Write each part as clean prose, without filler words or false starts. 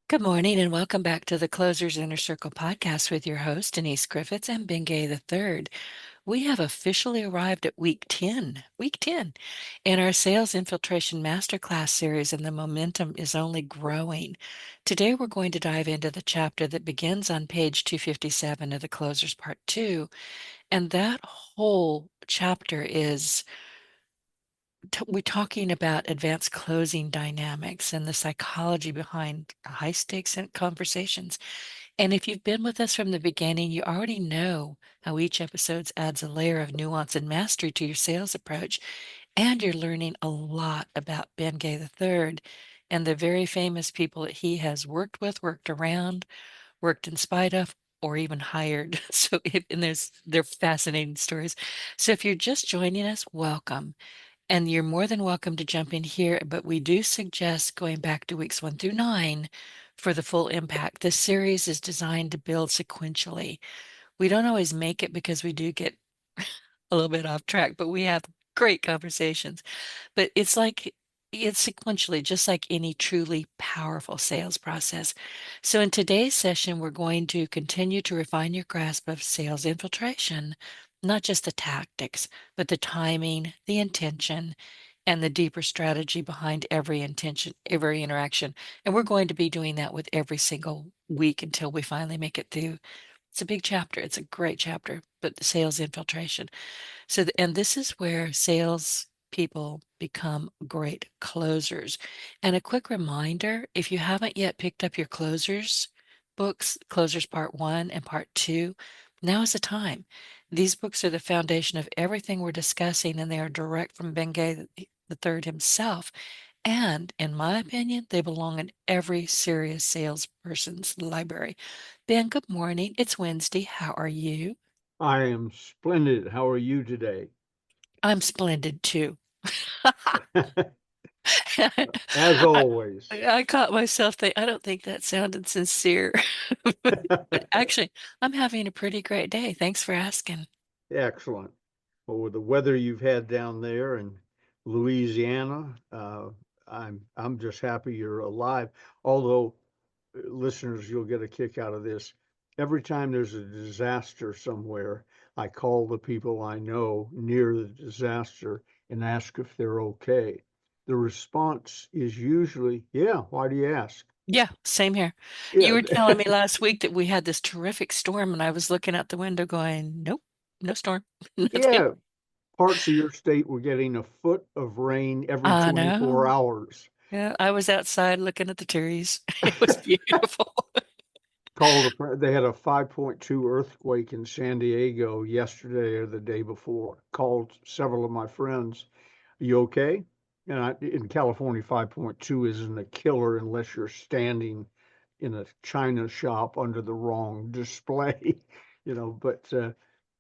Good morning and welcome back to the Closers Inner Circle podcast with your host, Denise Griffitts and Bengay the Third. We have officially arrived at week 10 in our Sales Infiltration Masterclass series, and the momentum is only growing. Today, we're going to dive into the chapter that begins on page 257 of the Closers Part 2, and that whole chapter is we're talking about advanced closing dynamics and the psychology behind high stakes conversations. And if you've been with us from the beginning, you already know how each episode adds a layer of nuance and mastery to your sales approach. And you're learning a lot about Ben Gay III and the very famous people that he has worked with, worked around, worked in spite of, or even hired. And they're fascinating stories. So if you're just joining us, welcome. And you're more than welcome to jump in here, but we do suggest going back to weeks 1 through 9 for the full impact. This series is designed to build sequentially. We don't always make it because we do get a little bit off track, but we have great conversations. But it's sequentially, just like any truly powerful sales process. So in today's session, we're going to continue to refine your grasp of sales infiltration, not just the tactics, but the timing, the intention, and the deeper strategy behind every intention, every interaction. And we're going to be doing that with every single week until we finally make it through. It's a big chapter. It's a great chapter, but the sales infiltration. And this is where sales people become great closers. And a quick reminder, if you haven't yet picked up your closers books, Closers Part 1 and Part 2, now is the time. These books are the foundation of everything we're discussing, and they are direct from Bengay the Third himself. And in my opinion, they belong in every serious salesperson's library. Ben, good morning. It's Wednesday. How are you? I am splendid. How are you today? I'm splendid too. As I, always. I caught myself I don't think that sounded sincere. But actually, I'm having a pretty great day. Thanks for asking. Excellent. Well, with the weather you've had down there in Louisiana, I'm just happy you're alive. Although, listeners, you'll get a kick out of this. Every time there's a disaster somewhere, I call the people I know near the disaster and ask if they're okay. The response is usually, "Yeah, why do you ask?" Yeah, same here. You Yeah, were telling me last week that we had this terrific storm, and I was looking out the window going, nope, no storm, nothing. yeah. Parts of your state were getting a foot of rain every I 24 know. hours. Yeah, I was outside looking at the trees. It was beautiful. They had a 5.2 earthquake in San Diego yesterday or the day before. Called several of my friends. You okay? In California, 5.2 isn't a killer unless you're standing in a china shop under the wrong display, but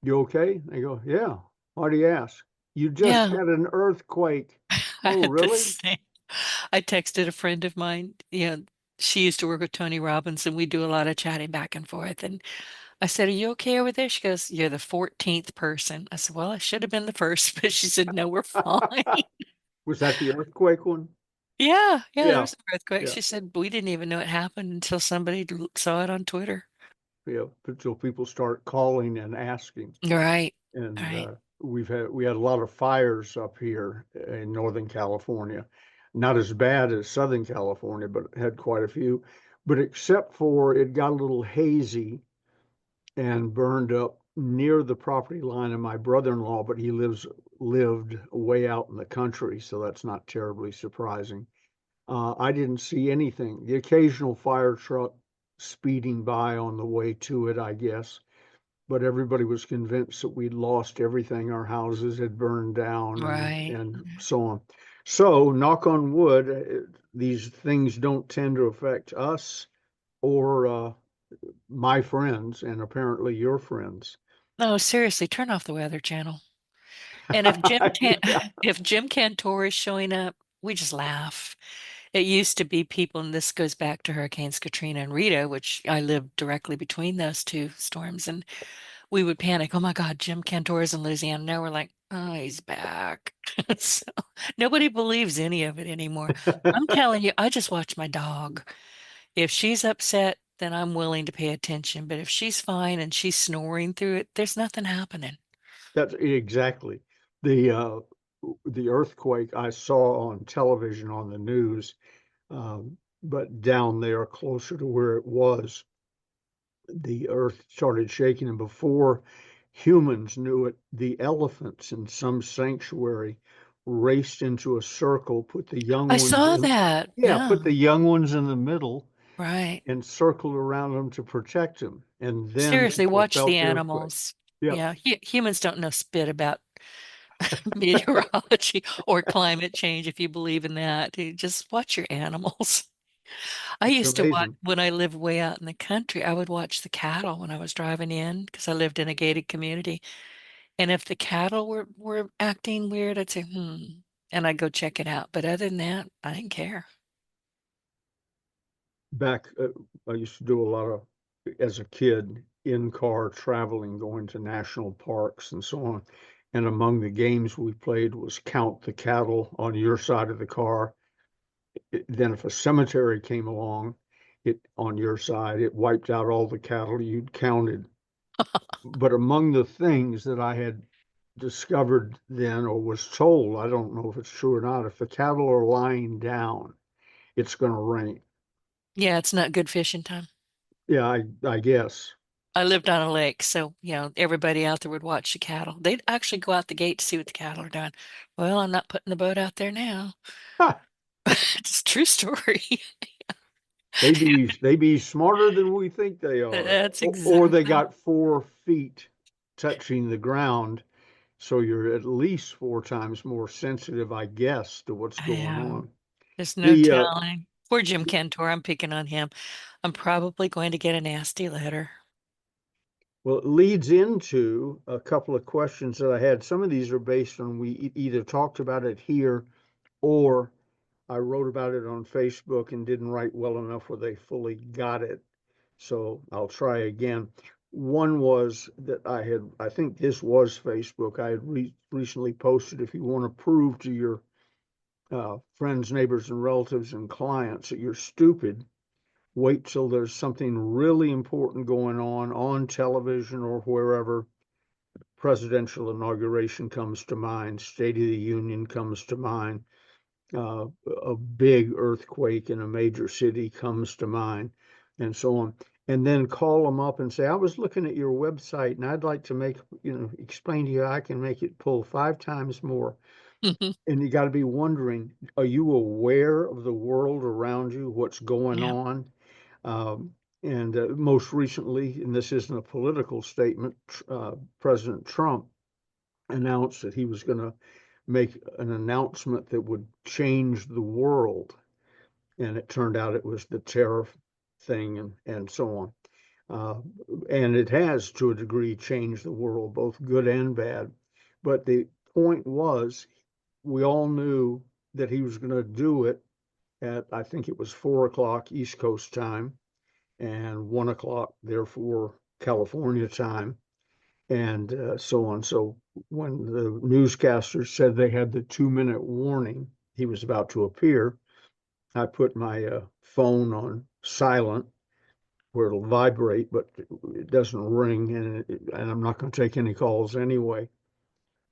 you okay? They go, yeah. Why do you ask? You just Yeah, had an earthquake. I Oh, had the really? same. I texted a friend of mine, she used to work with Tony Robbins, and we do a lot of chatting back and forth. And I said, "Are you okay over there?" She goes, "You're the 14th person." I said, "Well, I should have been the first," but she said, "No, we're fine." Was that the earthquake one? Yeah, yeah, there Yeah, was an earthquake. yeah, She said, "We didn't even know it happened until somebody saw it on Twitter." yeah. Until people start calling and asking. Right, And right. we had a lot of fires up here in Northern California. Not as bad as Southern California, but had quite a few. But except for it got a little hazy and burned up near the property line of my brother-in-law, but he lived way out in the country, so that's not terribly surprising. I didn't see anything. The occasional fire truck speeding by on the way to it, I guess, but everybody was convinced that we'd lost everything. Our houses had burned down Right. and so on. So, knock on wood, these things don't tend to affect us or my friends, and apparently your friends. No, seriously, turn off the Weather Channel. And if Jim can Yeah. if Jim Cantor is showing up, we just laugh. It used to be people, and this goes back to Hurricanes Katrina and Rita, which I lived directly between those two storms, and we would panic. Oh my God, Jim Cantor is in Louisiana. Now we're like, oh, he's back. So nobody believes any of it anymore. I'm telling you, I just watched my dog. If she's upset, then I'm willing to pay attention. But if she's fine and she's snoring through it, there's nothing happening. That's exactly the uh, the earthquake I saw on television on the news, but down there closer to where it was, the earth started shaking, and before humans knew it, the elephants in some sanctuary raced into a circle, put the young I ones saw in, that. yeah, Yeah, put the young ones in the middle right. and circled around them to protect them. And then Seriously, people watch the felt the earthquake. animals. Yep, Yeah, humans don't know spit about meteorology or climate change if you believe in that. You just watch your animals. I it's used to watch amazing. when I lived way out in the country, I would watch the cattle when I was driving in because I lived in a gated community. And if the cattle were acting weird, I'd say, and I'd go check it out. But other than that, I didn't care. Back, I used to do a lot of, as a kid, in-car traveling, going to national parks and so on. And among the games we played was count the cattle on your side of the car. Then if a cemetery came along, it on your side, it wiped out all the cattle you'd counted. But among the things that I had discovered then or was told, I don't know if it's true or not, if the cattle are lying down, it's going to rain. Yeah, it's not good fishing time. Yeah, I guess. I lived on a lake, so everybody out there would watch the cattle. They'd actually go out the gate to see what the cattle are doing. Well, I'm not putting the boat out there now. It's a true story. They be smarter than we think they are, That's or they exactly. got 4 feet touching the ground, so you're at least 4 times more sensitive, I guess, to what's going Yeah, on. there's no The telling. Poor Jim Cantor, I'm picking on him. I'm probably going to get a nasty letter. Well, it leads into a couple of questions that I had. Some of these are based on we either talked about it here or I wrote about it on Facebook and didn't write well enough where they fully got it. So I'll try again. One was that I think this was Facebook. I had recently posted, if you want to prove to your friends, neighbors, and relatives and clients that you're stupid, wait till there's something really important going on television or wherever. Presidential inauguration comes to mind, State of the Union comes to mind, a big earthquake in a major city comes to mind, and so on. And then call them up and say, I was looking at your website and I'd like to explain to you I can make it pull 5 times more. And you got to be wondering, are you aware of the world around you, what's going Yeah. on? And most recently, and this isn't a political statement, President Trump announced that he was going to make an announcement that would change the world. And it turned out it was the tariff thing and so on. Uh, and it has, to a degree, changed the world, both good and bad. But the point was, we all knew that he was going to do it at, I think it was 4 o'clock East Coast time and 1 o'clock, therefore, California time and so on. So when the newscasters said they had the 2 minute warning, he was about to appear, I put my phone on silent where it'll vibrate, but it doesn't ring, and I'm not going to take any calls anyway.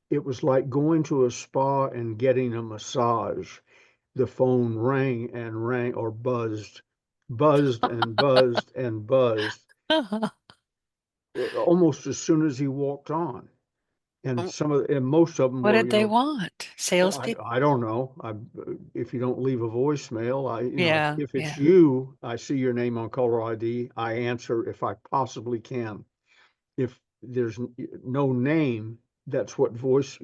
It was like going to a spa and getting a massage. The phone rang or buzzed, buzzed and buzzed and buzzed almost as soon as he walked on. And most of them What were, did they want? Salespeople? I don't know. If you don't leave a voicemail, Yeah, if it's yeah. you, I see your name on caller ID. I answer if I possibly can. If there's no name, that's what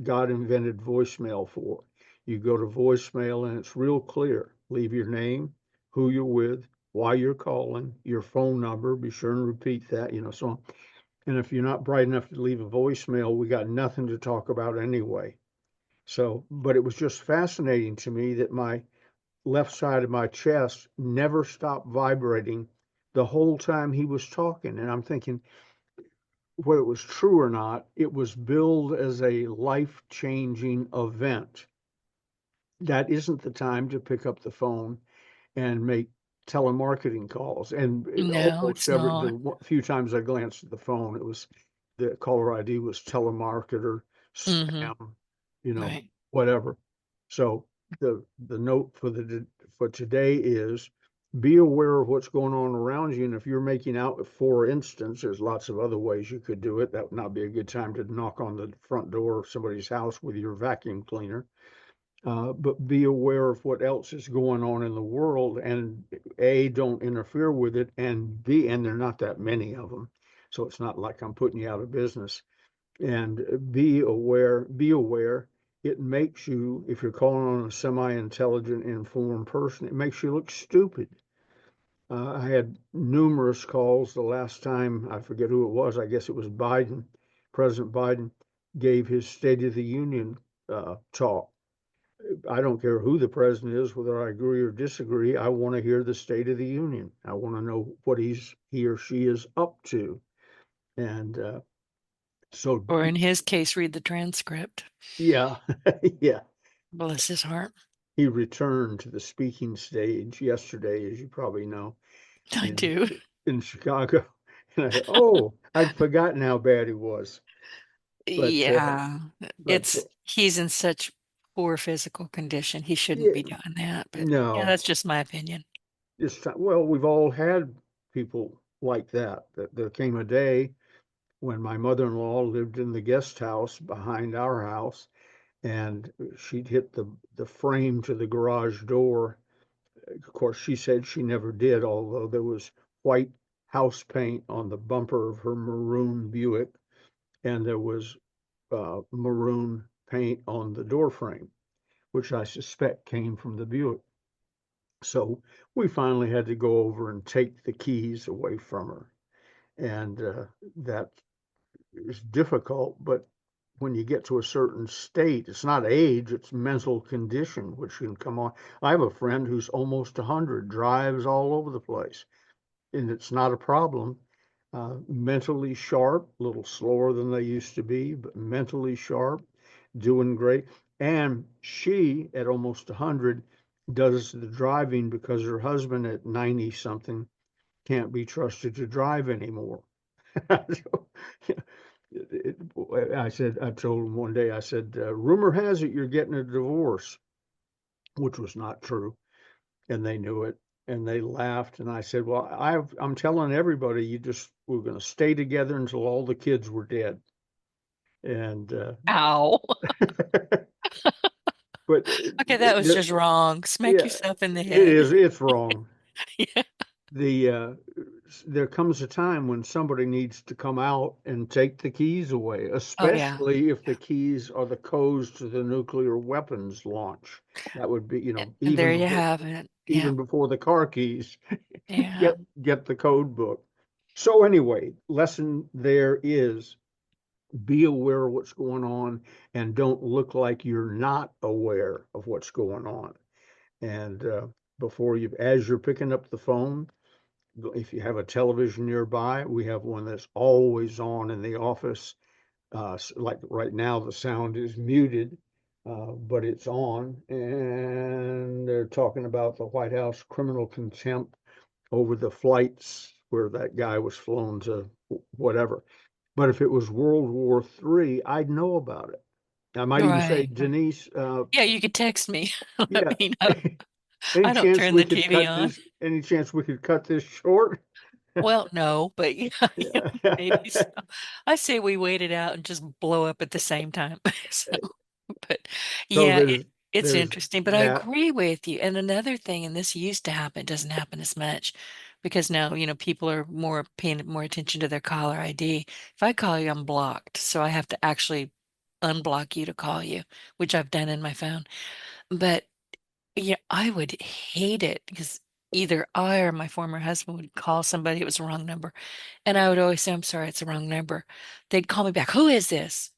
God invented voicemail for. You go to voicemail and it's real clear. Leave your name, who you're with, why you're calling, your phone number. Be sure and repeat that, so on. And if you're not bright enough to leave a voicemail, we got nothing to talk about anyway. So, but it was just fascinating to me that my left side of my chest never stopped vibrating the whole time he was talking. And I'm thinking, whether it was true or not, it was billed as a life-changing event. That isn't the time to pick up the phone and make telemarketing calls, and No, almost it's every not. few times I glanced at the phone, it was the caller ID was telemarketer, Mhm. spam, you know, Right. whatever. So the note for the for today is be aware of what's going on around you, and if you're making out, for instance, there's lots of other ways you could do it. That would not be a good time to knock on the front door of somebody's house with your vacuum cleaner, but be aware of what else is going on in the world, and A, don't interfere with it, and B, and there are not that many of them, so it's not like I'm putting you out of business. And be aware, it makes you, if you're calling on a semi-intelligent, informed person, it makes you look stupid. I had numerous calls the last time, I forget who it was, I guess it was Biden, President Biden gave his State of the Union talk. I don't care who the president is, whether I agree or disagree. I want to hear the State of the Union. I want to know what he or she is up to. And so, Or in his case, read the transcript. yeah, yeah, Bless his heart. he returned to the speaking stage yesterday, as you probably know, I in do. in Chicago. And I thought, oh, I'd forgotten how bad he was. But Yeah. but He's in such poor physical condition. He shouldn't yeah, be doing that. But yeah, no, that's just my opinion. well, we've all had people like that. That there came a day when my mother-in-law lived in the guest house behind our house, and she'd hit the frame to the garage door. Of course, she said she never did, although there was white house paint on the bumper of her maroon Buick, and there was maroon paint on the door frame, which I suspect came from the Buick. So we finally had to go over and take the keys away from her, and that is difficult, but when you get to a certain state, it's not age, it's mental condition, which can come on. I have a friend who's almost 100, drives all over the place, and it's not a problem. Mentally sharp, a little slower than they used to be, but mentally sharp, doing great. And she, at almost 100, does the driving because her husband at 90 something can't be trusted to drive anymore. So, it, I told him one day, I said, rumor has it you're getting a divorce, which was not true. And they knew it, and they laughed. And I said, well, I'm telling everybody, we're going to stay together until all the kids were dead. And, Ow. but Okay, that was just wrong. Smack yeah, yourself in the it head. is, it's wrong. Yeah. The, there comes a time when somebody needs to come out and take the keys away, Oh yeah. especially if the keys are the codes to the nuclear weapons launch. That would be, And there you have it. Yeah. even before the car keys, Yeah. get the code book. So anyway, lesson there is be aware of what's going on and don't look like you're not aware of what's going on. And as you're picking up the phone, if you have a television nearby, we have one that's always on in the office. Like right now, the sound is muted, but it's on, and they're talking about the White House criminal contempt over the flights where that guy was flown to whatever. But if it was World War III, I'd know about it. I might even say, Right. Right. Denise, Yeah, you could text me. Let yeah, me know. any I don't chance turn we the could TV cut on. this? Any chance we could cut this short? Well, no, but yeah, yeah, Yeah. maybe so. I say we wait it out and just blow up at the same time. So, but So yeah, it's there's interesting. But I that. agree with you. And another thing, and this used to happen, it doesn't happen as much because now, people are more paying more attention to their caller ID. If I call you, I'm blocked. So I have to actually unblock you to call you, which I've done in my phone. But yeah, I would hate it because either I or my former husband would call somebody, it was the wrong number. And I would always say, I'm sorry, it's the wrong number. They'd call me back. Who is this?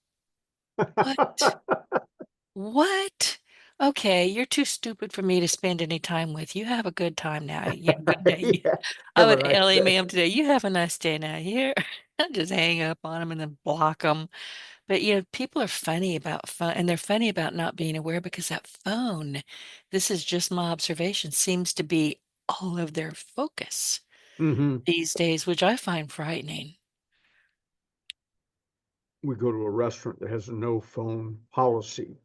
What? What? Okay, you're too stupid for me to spend any time with. You have a good time now. Good day. Yeah. I Have a would nice LMA day. them today. You have a nice day now. Here, just hang up on them and then block them. But people are funny about phone, and they're funny about not being aware because that phone, this is just my observation, seems to be all of their focus Hmm. these days, which I find frightening. We go to a restaurant that has a no phone policy.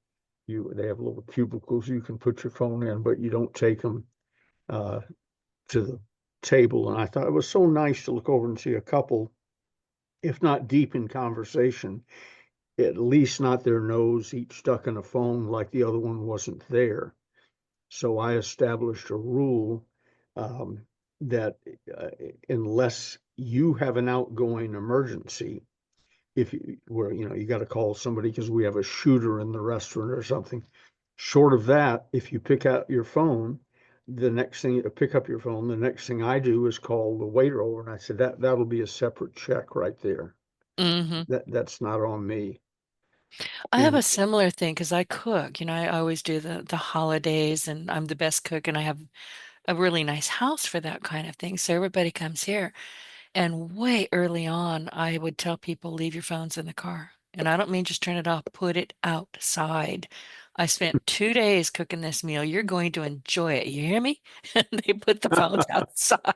They have little cubicles you can put your phone in, but you don't take them uh, to the table. And I thought it was so nice to look over and see a couple, if not deep in conversation, at least not their nose each stuck in a phone like the other one wasn't there. So I established a rule um, that uh, unless you have an outgoing emergency, if you where you got to call somebody because we have a shooter in the restaurant or something. Short of that, if you pick out your phone, the next thing pick up your phone, the next thing I do is call the waiter over, and I said that'll be a separate check right there. Hmm. That's not on me. I have And a similar thing because I cook. I always do the holidays, and I'm the best cook, and I have a really nice house for that kind of thing. So everybody comes here. And way early on, I would tell people, leave your phones in the car. And I don't mean just turn it off, put it outside. I spent 2 days cooking this meal. You're going to enjoy it. You hear me? And they put the phones outside.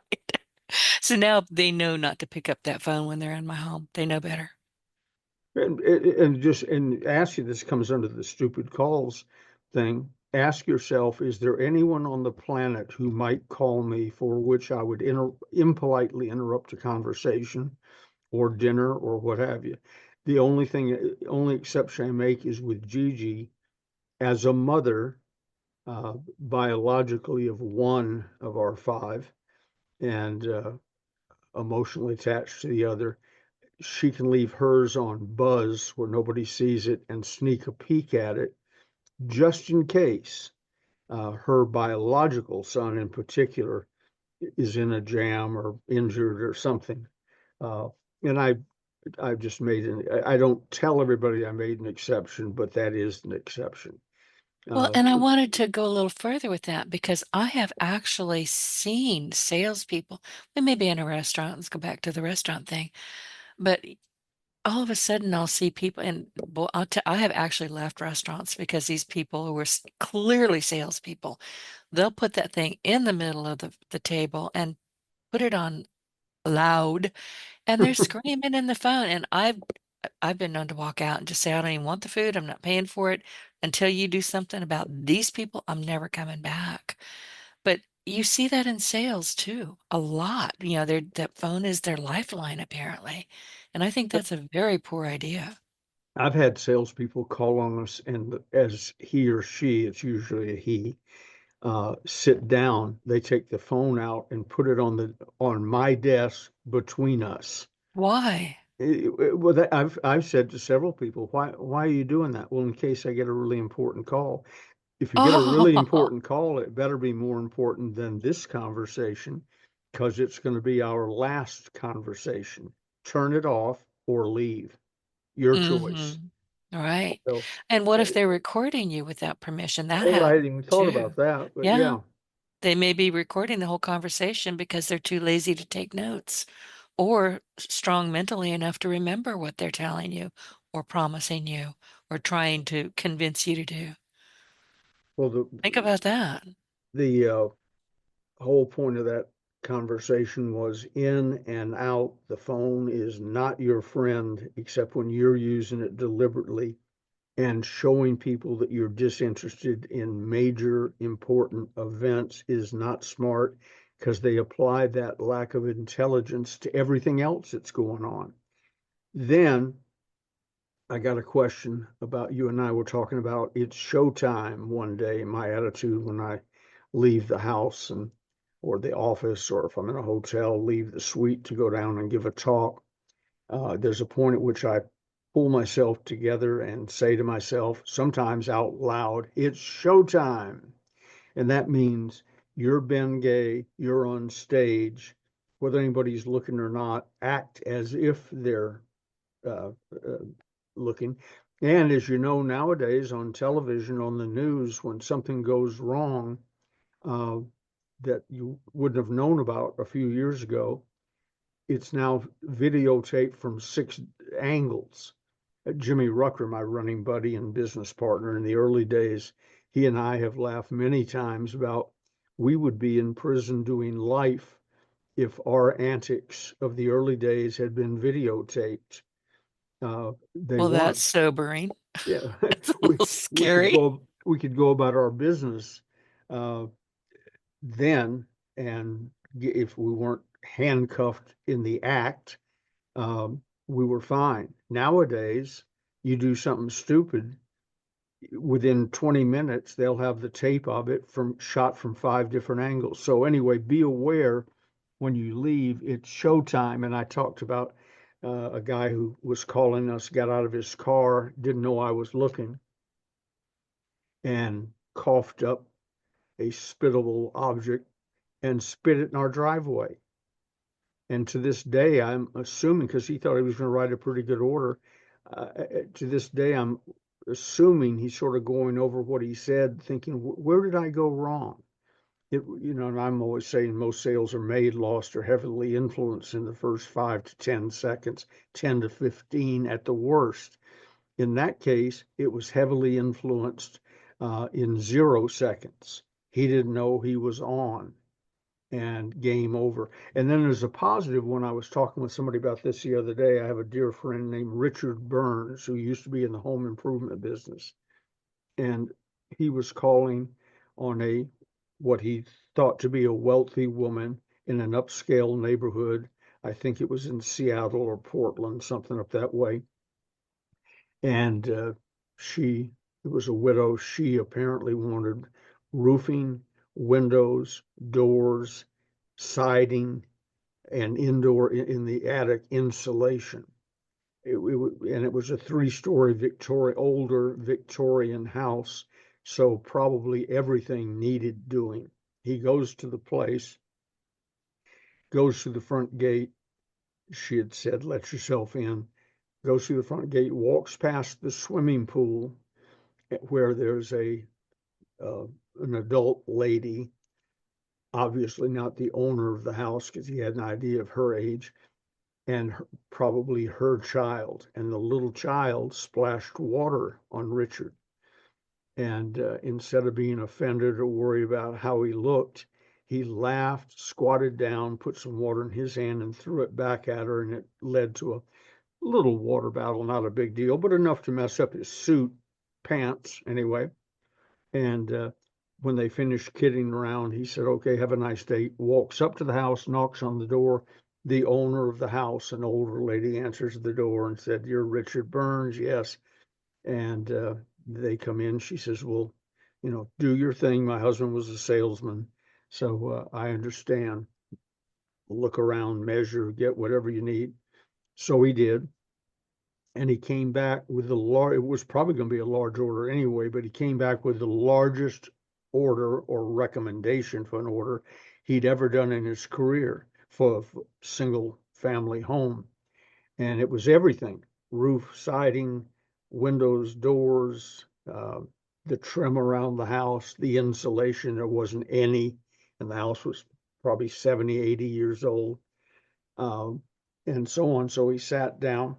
So now they know not to pick up that phone when they're in my home. They know better. and ask you, this comes under the stupid calls thing. Ask yourself, is there anyone on the planet who might call me for which I would impolitely interrupt a conversation or dinner or what have you? The only exception I make is with Gigi as a mother, biologically of one of our five and emotionally attached to the other. She can leave hers on buzz where nobody sees it and sneak a peek at it just in case her biological son in particular is in a jam or injured or something. Uh, and I just made I don't tell everybody I made an exception, but that is an exception. Well, Uh, and I wanted to go a little further with that because I have actually seen salespeople. We may be in a restaurant. Let's go back to the restaurant thing. But all of a sudden I'll see people and boy, I have actually left restaurants because these people who were clearly salespeople, they'll put that thing in the middle of the table and put it on loud and they're screaming in the phone. And I've been known to walk out and just say, I don't even want the food. I'm not paying for it until you do something about these people. I'm never coming back. But you see that in sales too, a lot. That phone is their lifeline apparently. And I think that's a very poor idea. I've had salespeople call on us, and as he or she, it's usually a he, sit down. They take the phone out and put it on my desk between us. Why? Well, I've said to several people, why are you doing that? Well, in case I get a really important call. If you get a really Oh, important call, it better be more important than this conversation, because it's going to be our last conversation. Turn it off or leave. Your choice. mm-hmm. Right. So, And what uh, if they're recording you without permission? That oh, I hadn't happens even thought too. about that, but Yeah. yeah. They may be recording the whole conversation because they're too lazy to take notes or strong mentally enough to remember what they're telling you or promising you or trying to convince you to do. Well, Think about that. the whole point of that conversation was in and out. The phone is not your friend except when you're using it deliberately and showing people that you're disinterested in major important events is not smart because they apply that lack of intelligence to everything else that's going on. Then I got a question about you and I were talking about it's showtime one day, my attitude when I leave the house and or the office or if I'm in a hotel, leave the suite to go down and give a talk. There's a point at which I pull myself together and say to myself, sometimes out loud, it's showtime. And that means you're Ben Gay, you're on stage, whether anybody's looking or not, act as if they're uh, uh, looking. And as you know, nowadays on television, on the news, when something goes wrong uh, that you wouldn't have known about a few years ago, it's now videotaped from six angles. Jimmy Rucker, my running buddy and business partner in the early days, he and I have laughed many times about we would be in prison doing life if our antics of the early days had been videotaped. They Well, that's weren't. sobering. Yeah, It's a little scary. we could go about our business uh, then, and if we weren't handcuffed in the act, we were fine. Nowadays, you do something stupid, within 20 minutes, they'll have the tape of it from shot from 5 different angles. So anyway, be aware when you leave, it's showtime. And I talked about a guy who was calling us, got out of his car, didn't know I was looking, and coughed up a spittable object and spit it in our driveway. And to this day, I'm assuming, because he thought he was going to write a pretty good order, to this day, I'm assuming he's sort of going over what he said, thinking, where did I go wrong? And I'm always saying most sales are made, lost, or heavily influenced in the first 5 to 10 seconds, 10 to 15 at the worst. In that case, it was heavily influenced in 0 seconds. He didn't know he was on, and game over. And then there's a positive one. I was talking with somebody about this the other day. I have a dear friend named Richard Burns who used to be in the home improvement business. And he was calling on a what he thought to be a wealthy woman in an upscale neighborhood. I think it was in Seattle or Portland, something up that way. And she it was a widow. She apparently wanted roofing, windows, doors, siding, and indoor in the attic insulation. And it was a 3-story older Victorian house, so probably everything needed doing. He goes to the place, goes to the front gate. She had said, "Let yourself in." Goes through the front gate, walks past the swimming pool where there's uh, an adult lady, obviously not the owner of the house because he had an idea of her age, and probably her child. And the little child splashed water on Richard. And instead of being offended or worried about how he looked, he laughed, squatted down, put some water in his hand, and threw it back at her. And it led to a little water battle, not a big deal, but enough to mess up his suit, pants, anyway. And when they finished kidding around, he said, "Okay, have a nice day." Walks up to the house, knocks on the door. The owner of the house, an older lady, answers the door and said, "You're Richard Burns?" "Yes." And they come in. She says, "Well, do your thing. My husband was a salesman, so I understand. Look around, measure, get whatever you need." So he did. And he came back with it was probably going to be a large order anyway, but he came back with the largest order or recommendation for an order he'd ever done in his career for a single family home. And it was everything: roof, siding, windows, doors, the trim around the house, the insulation. There wasn't any, and the house was probably 70, 80 years old, um, and so on. So he sat down,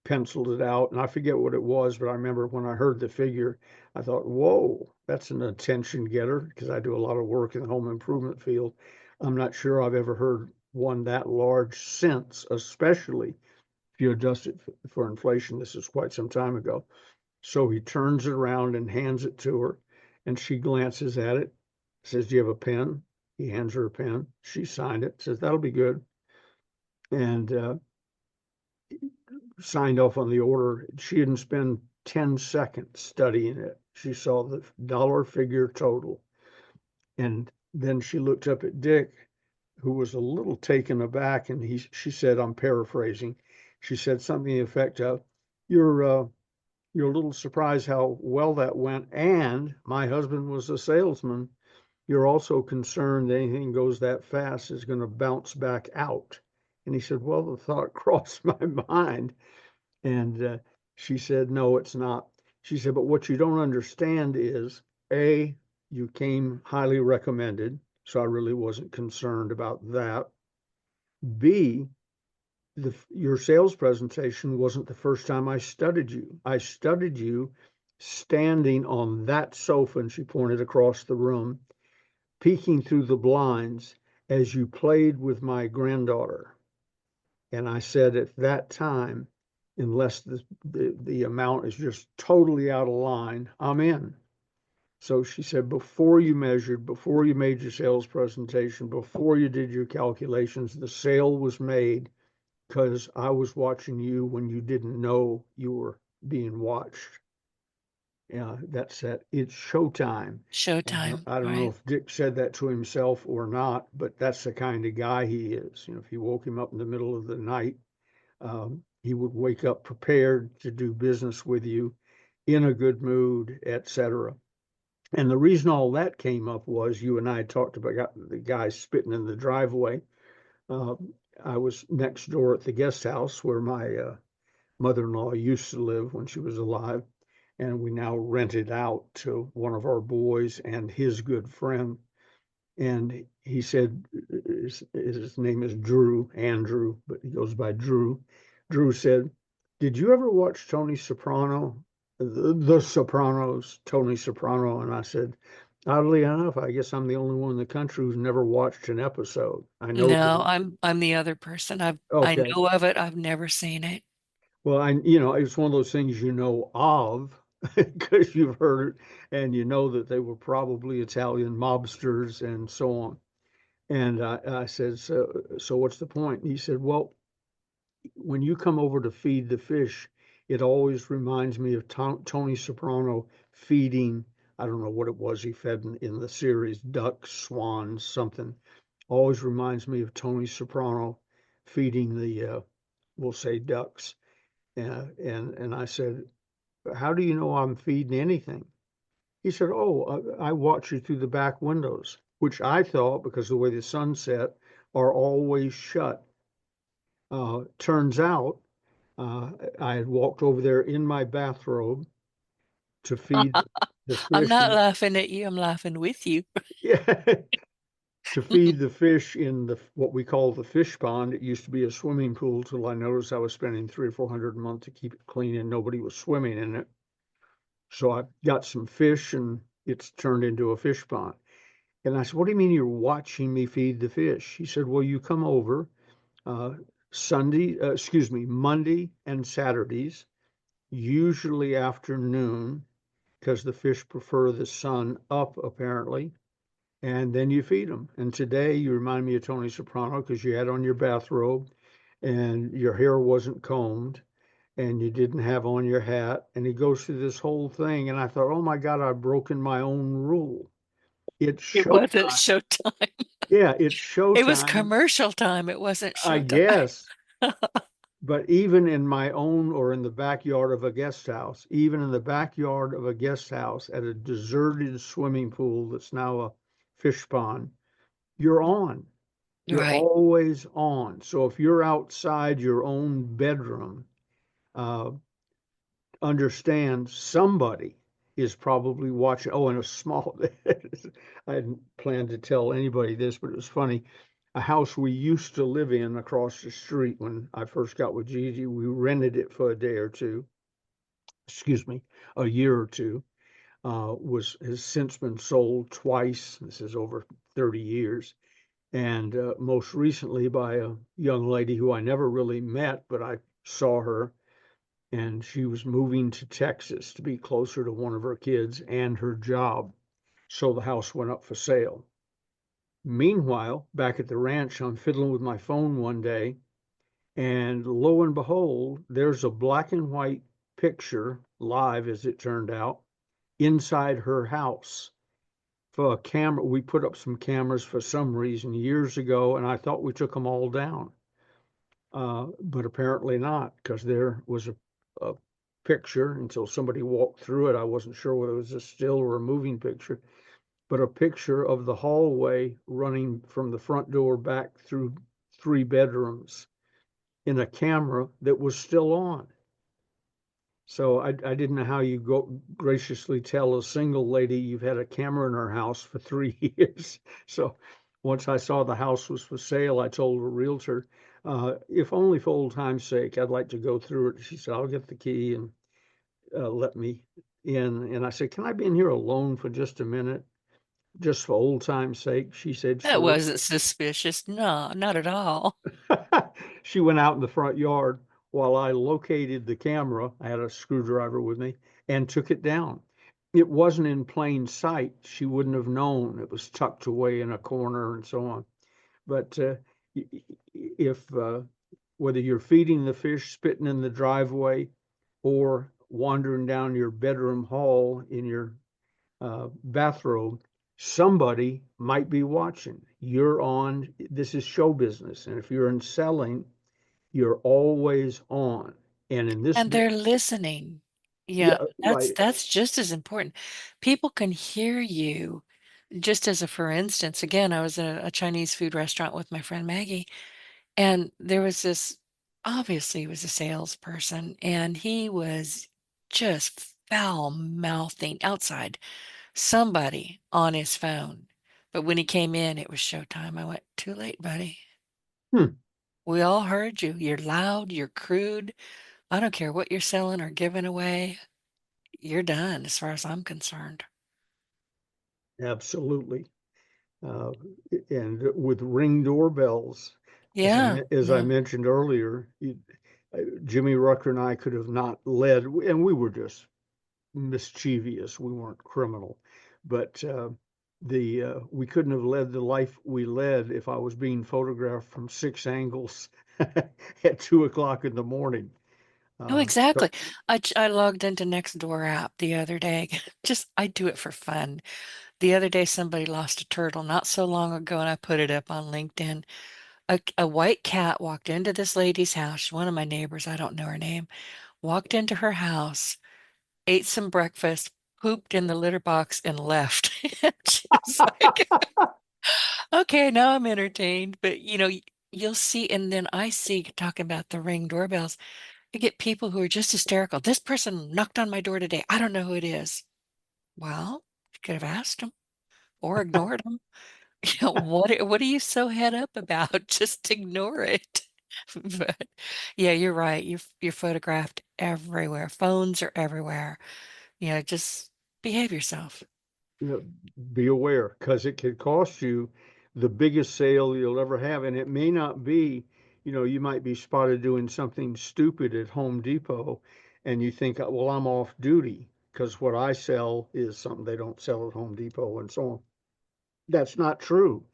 penciled it out, and I forget what it was, but I remember when I heard the figure, I thought, whoa, that's an attention getter, because I do a lot of work in the home improvement field. I'm not sure I've ever heard one that large since, especially if you adjust it for inflation. This is quite some time ago. So he turns it around and hands it to her, and she glances at it, says, "Do you have a pen?" He hands her a pen. She signed it, says, "That'll be good," and signed off on the order. She didn't spend 10 seconds studying it. She saw the dollar figure total. And then she looked up at Dick, who was a little taken aback. And she said, I'm paraphrasing, she said something to the effect of, You're, uh, you're a little surprised how well that went. And my husband was a salesman. You're also concerned that anything goes that fast is going to bounce back out. And he said, Well, the thought crossed my mind. And she said, No, it's not. She said, But what you don't understand is A, you came highly recommended. So I really wasn't concerned about that. B, your sales presentation wasn't the first time I studied you. I studied you standing on that sofa, and she pointed across the room, peeking through the blinds as you played with my granddaughter. And I said at that time, unless the amount is just totally out of line, I'm in. So she said, before you measured, before you made your sales presentation, before you did your calculations, the sale was made because I was watching you when you didn't know you were being watched. That's it. It's showtime. And Showtime, I don't know right? if Dick said that to himself or not, but that's the kind of guy he is. If you woke him up in the middle of the night, he would wake up prepared to do business with you, in a good mood, etc. And the reason all that came up was you and I talked about the guy spitting in the driveway. Uh, I was next door at the guest house where my mother-in-law used to live when she was alive, and we now rent it out to one of our boys and his good friend. And he said his name is Andrew, but he goes by Drew. Drew said, "Did you ever watch Tony Soprano, the Sopranos, Tony Soprano?" And I said, "Oddly enough, I guess I'm the only one in the country who's never watched an episode. I know that No, it, I'm the other person. I okay. know of it. I've never seen it. Well, it's one of those things you know of because you've heard it and you know that they were probably Italian mobsters and so on." And I said, so what's the point? He said, well, when you come over to feed the fish, it always reminds me of Tony Soprano feeding, I don't know what it was he fed in the series, ducks, swans, something. Always reminds me of Tony Soprano feeding we'll say ducks. And I said, how do you know I'm feeding anything? He said, oh, I watch you through the back windows, which I thought, because the way the sun set, are always shut. Turns out I had walked over there in my bathrobe to feed the I'm fish not in, laughing at you. I'm laughing with you. yeah, to feed the fish in what we call the fish pond. It used to be a swimming pool till I noticed I was spending 300 or 400 a month to keep it clean and nobody was swimming in it. So I got some fish and it's turned into a fish pond. And I said, what do you mean you're watching me feed the fish? He said, well, you come over uh, Monday and Saturdays, usually afternoon, because the fish prefer the sun up, apparently. And then you feed them. And today you remind me of Tony Soprano because you had on your bathrobe and your hair wasn't combed and you didn't have on your hat. And he goes through this whole thing. And I thought, oh my God, I've broken my own rule. It's It wasn't showtime. showtime. Yeah, it's It was showtime, commercial time. It wasn't I showtime. guess. But even in my own or in the backyard of a guest house, even in the backyard of a guest house at a deserted swimming pool that's now a fish pond, you're on. You're Right. always on. So if you're outside your own bedroom, uh, understand somebody is probably watching. Oh, and a small, I hadn't planned to tell anybody this, but it was funny. A house we used to live in across the street when I first got with Gigi, we rented it for a day or two, excuse me, a year or two, has since been sold twice. This is over 30 years. And most recently by a young lady who I never really met, but I saw her and she was moving to Texas to be closer to one of her kids and her job. So the house went up for sale. Meanwhile, back at the ranch, I'm fiddling with my phone one day, and lo and behold, there's a black and white picture, live as it turned out, inside her house. For a camera, we put up some cameras for some reason years ago, and I thought we took them all down. But apparently not, because there was a picture until somebody walked through it. I wasn't sure whether it was a still or a moving picture, but a picture of the hallway running from the front door back through 3 bedrooms in a camera that was still on. So I didn't know how you go graciously tell a single lady you've had a camera in her house for 3 years. So once I saw the house was for sale, I told a realtor, if only for old time's sake, I'd like to go through it. She said, I'll get the key and let me in. And I said, can I be in here alone for just a minute? just for old time's sake, she said, That sure. wasn't suspicious. No, not at all. She went out in the front yard while I located the camera. I had a screwdriver with me and took it down. It wasn't in plain sight. She wouldn't have known. It was tucked away in a corner and so on. But if whether you're feeding the fish, spitting in the driveway, or wandering down your bedroom hall in your bathrobe, somebody might be watching. You're on, this is show business. And if you're in selling, you're always on. And in this, And they're listening. Yeah, yeah, that's right. that's just as important. People can hear you. Just as a for instance, again, I was at a Chinese food restaurant with my friend Maggie, and there was this, obviously he was a salesperson, and he was just foul mouthing outside somebody on his phone. But when he came in, it was showtime. I went, too late, buddy. Hmm, We all heard you. You're loud, you're crude. I don't care what you're selling or giving away. You're done as far as I'm concerned. absolutely. Uh, and with Ring doorbells, Yeah, as I yeah. mentioned earlier, Jimmy Rucker and I could have not led, and we were just mischievous. We weren't criminal, but the we couldn't have led the life we led if I was being photographed from six angles at 2 o'clock in the morning. Oh, So exactly. I logged into Nextdoor app the other day. Just I do it for fun. The other day, somebody lost a turtle not so long ago, and I put it up on LinkedIn. A white cat walked into this lady's house, one of my neighbors, I don't know her name, walked into her house, ate some breakfast, pooped in the litter box, and left. She's like, okay, now I'm entertained. But you'll see, and then I see talking about the Ring doorbells. I get people who are just hysterical. This person knocked on my door today. I don't know who it is. Well, you could have asked them or ignored them. What are you so head up about? Just ignore it. But yeah, you're right. You're photographed everywhere. Phones are everywhere. Just behave yourself. you know, be aware because it could cost you the biggest sale you'll ever have, and it may not be. You might be spotted doing something stupid at Home Depot, and you think, well, I'm off duty because what I sell is something they don't sell at Home Depot, and so on. That's not true.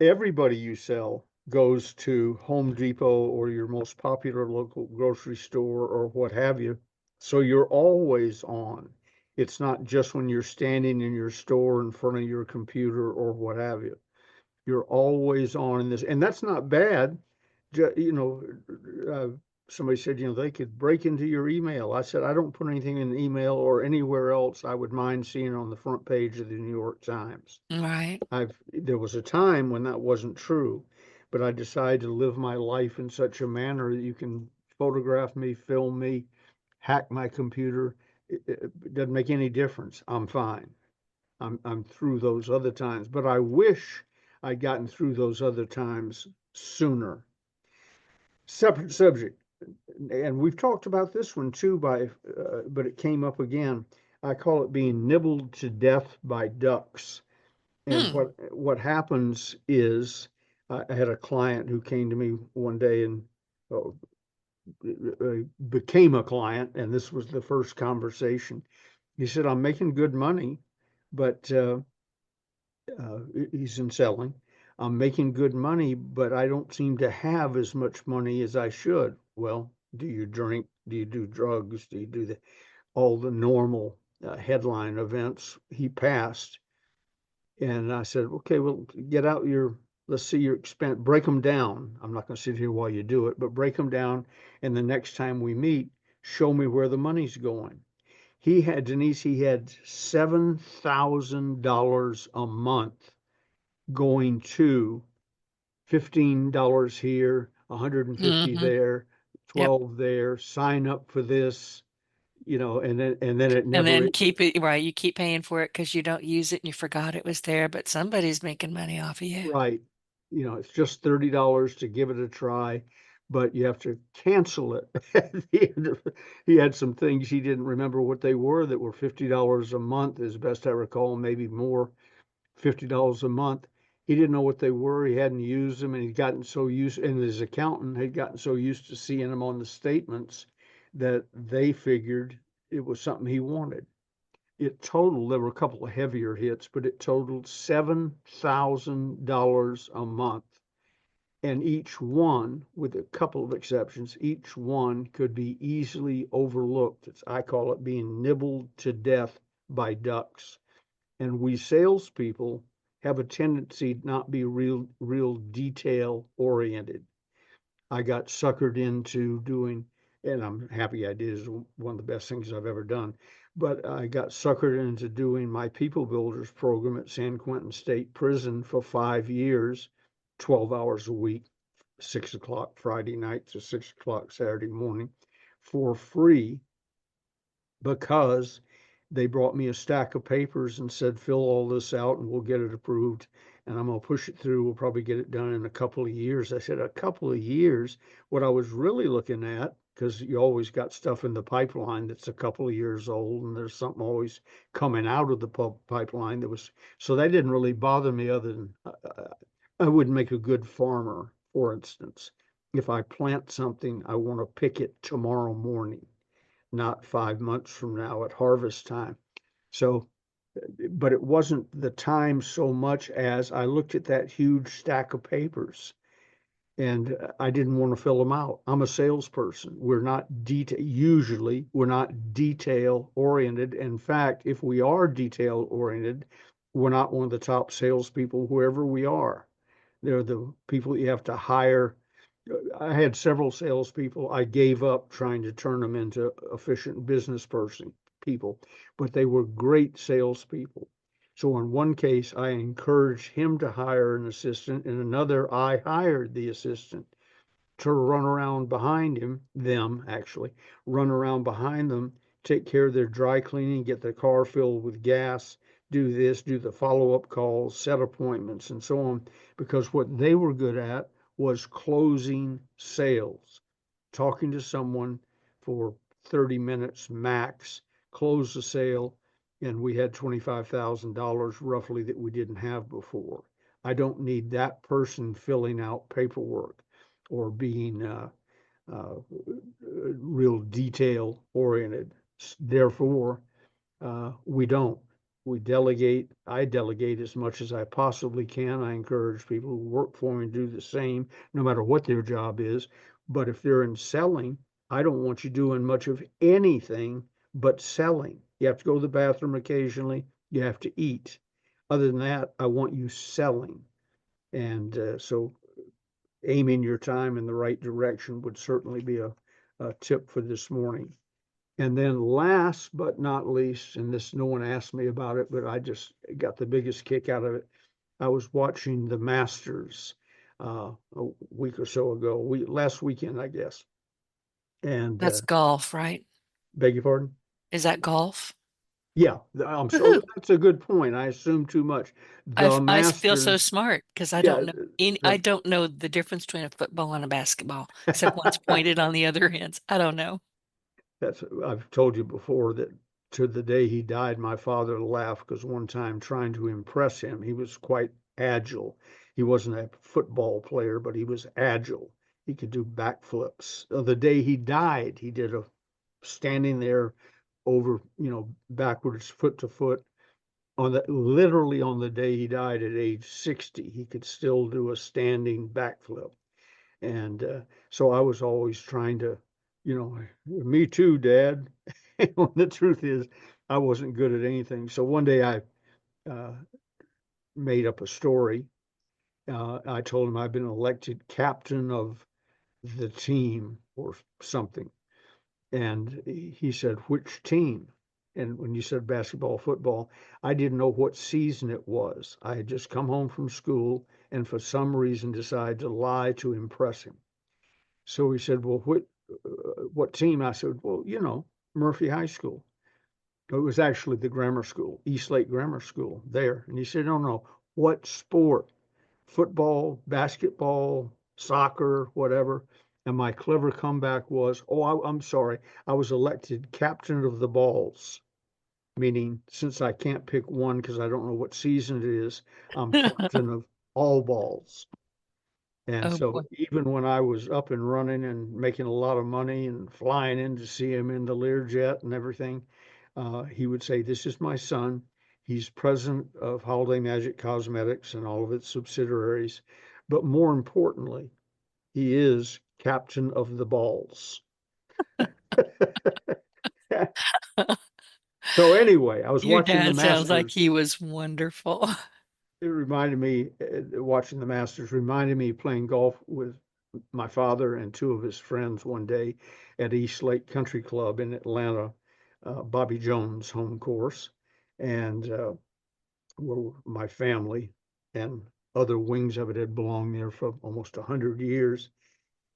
Everybody you sell goes to Home Depot or your most popular local grocery store or what have you. So you're always on. It's not just when you're standing in your store in front of your computer or what have you. You're always on in this, and that's not bad. Ju- You know, uh, Somebody said, they could break into your email. I said, I don't put anything in the email or anywhere else I would mind seeing on the front page of the New York Times. Right. There was a time when that wasn't true, but I decided to live my life in such a manner that you can photograph me, film me, hack my computer. It doesn't make any difference. I'm fine. I'm through those other times, but I wish I'd gotten through those other times sooner. Separate subject, and we've talked about this one too, but it came up again. I call it being nibbled to death by ducks. And Hmm. what happens is, I had a client who came to me one day and uh, became a client, and this was the first conversation. He said, "I'm making good money, but he's in selling. I'm making good money, but I don't seem to have as much money as I should." Well, do you drink? Do you do drugs? Do you do all the normal headline events? He passed. And I said, okay, well, get out let's see your expense, break them down. I'm not going to sit here while you do it, but break them down. And the next time we meet, show me where the money's going. Denise, he had $7,000 a month going to $15 here, 150 Hmm. there, Yep. 12 there, sign up for this, and then it And never. then keep it right. You keep paying for it because you don't use it and you forgot it was there, but somebody's making money off of you. Right. It's just $30 to give it a try, but you have to cancel it. He had some things he didn't remember what they were that were $50 a month, as best I recall, maybe more $50 a month. He didn't know what they were. He hadn't used them, and he'd gotten so used, and his accountant had gotten so used to seeing them on the statements that they figured it was something he wanted. It totaled, there were a couple of heavier hits, but it totaled $7,000 a month. And each one, with a couple of exceptions, each one could be easily overlooked. I call it being nibbled to death by ducks. And we salespeople have a tendency to not be real detail oriented. I got suckered into doing, and I'm happy I did. It's one of the best things I've ever done. But I got suckered into doing my People Builders program at San Quentin State Prison for 5 years, 12 hours a week, 6 o'clock Friday night to 6 o'clock Saturday morning, for free, because they brought me a stack of papers and said, fill all this out and we'll get it approved. And I'm going to push it through. We'll probably get it done in a couple of years. I said, a couple of years? What I was really looking at, because you always got stuff in the pipeline that's a couple of years old, and there's something always coming out of the pipeline that was, so that didn't really bother me, other than I would make a good farmer, for instance. If I plant something, I want to pick it tomorrow morning, not 5 months from now at harvest time. So, but it wasn't the time so much as I looked at that huge stack of papers, and I didn't want to fill them out. I'm a salesperson. Usually we're not detail oriented. In fact, if we are detail oriented, we're not one of the top salespeople, whoever we are. They're the people you have to hire. I had several salespeople. I gave up trying to turn them into efficient business people, but they were great salespeople. So in one case, I encouraged him to hire an assistant. In another, I hired the assistant to run around behind them actually, run around behind them, take care of their dry cleaning, get their car filled with gas, do this, do the follow-up calls, set appointments, and so on. Because what they were good at was closing sales, talking to someone for 30 minutes max, close the sale, and we had $25,000 roughly that we didn't have before. I don't need that person filling out paperwork or being real detail oriented. Therefore, we don't. We delegate. I delegate as much as I possibly can. I encourage people who work for me to do the same, no matter what their job is. But if they're in selling, I don't want you doing much of anything but selling. You have to go to the bathroom occasionally. You have to eat. Other than that, I want you selling. And so aiming your time in the right direction would certainly be a tip for this morning. And then last but not least, and this, no one asked me about it, but I just got the biggest kick out of it. I was watching the Masters a week or so ago, last weekend, I guess. And That's golf, right? beg your pardon? Is that golf? Yeah, I'm so Woohoo! that's a good point. I assume too much. The I feel so Masters, smart because I yeah, don't know I the don't know the difference between a football and a basketball, except one's pointed on the other ends. I don't know. That's I've told you before that to the day he died, my father laughed because one time trying to impress him, he was quite agile. He wasn't a football player, but he was agile. He could do backflips. The day he died, he did a standing there over, backwards, foot to foot. Literally on the day he died at age 60, he could still do a standing backflip. And so I was always trying to, me too, Dad. When the truth is, I wasn't good at anything. So one day I uh, made up a story. I told him I'd been elected captain of the team or something. And he said, which team? And when you said basketball, football, I didn't know what season it was. I had just come home from school and for some reason decided to lie to impress him. So he said, well, what team? I said, well, Murphy High School. It was actually the grammar school, East Lake Grammar School there. And he said, no, no, what sport? Football, basketball, soccer, whatever. And my clever comeback was, oh, I'm sorry, I was elected captain of the balls. meaning since I can't pick one because I don't know what season it is, I'm captain of all balls. And Oh so boy. even when I was up and running and making a lot of money and flying in to see him in the Learjet and everything, he would say, "This is my son. He's president of Holiday Magic Cosmetics and all of its subsidiaries. But more importantly, he is captain of the balls." So anyway, I was Your watching the dad sounds like Masters. he was wonderful. It reminded me, watching the Masters reminded me of playing golf with my father and two of his friends one day at East Lake Country Club in Atlanta, Bobby Jones' home course, and where my family and other wings of it had belonged there for almost 100 years.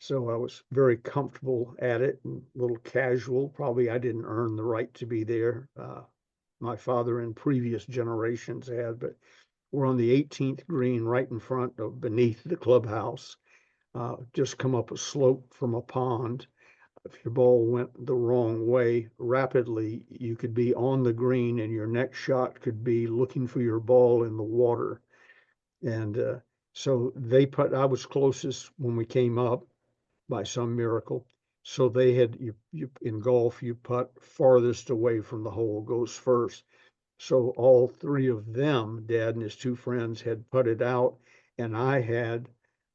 So I was very comfortable at it and a little casual. Probably I didn't earn the right to be there. My father and previous generations had, but we're on the 18th green right in front of beneath the clubhouse. Just come up a slope from a pond. If your ball went the wrong way rapidly, you could be on the green and your next shot could be looking for your ball in the water. And so they put, I was closest when we came up by some miracle. So they had, you in golf, you putt farthest away from the hole goes first. So all three of them, Dad and his two friends, had putted out, and I had